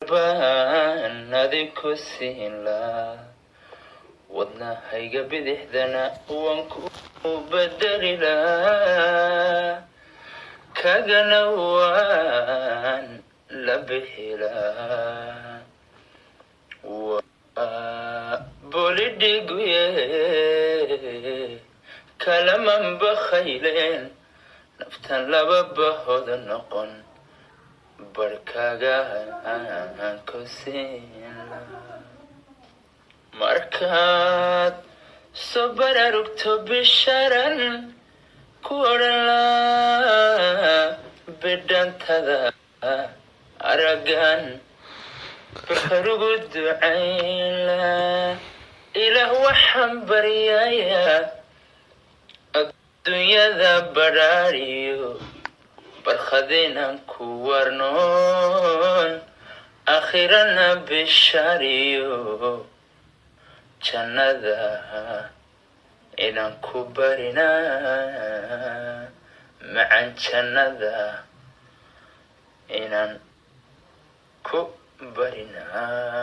baan adinku siin lahaa wadnahayga bidixdana waan ku bedeli lahaa kagana waan la bixi lahaa waa bolidhiguye kalaman bakhayleen naftan laba bahood noqon barkaga ku siin markaad soo bararugto bisharan ku odhan laa bidhantada aragan bakarugu ducayn laa ilaah waxaan baryayaa adduunyada badhaadhiyo barkhadinaan ku warnoon akhirana bishaariyo jannada inaan ku barinaa macan jannada inaan ku barinaa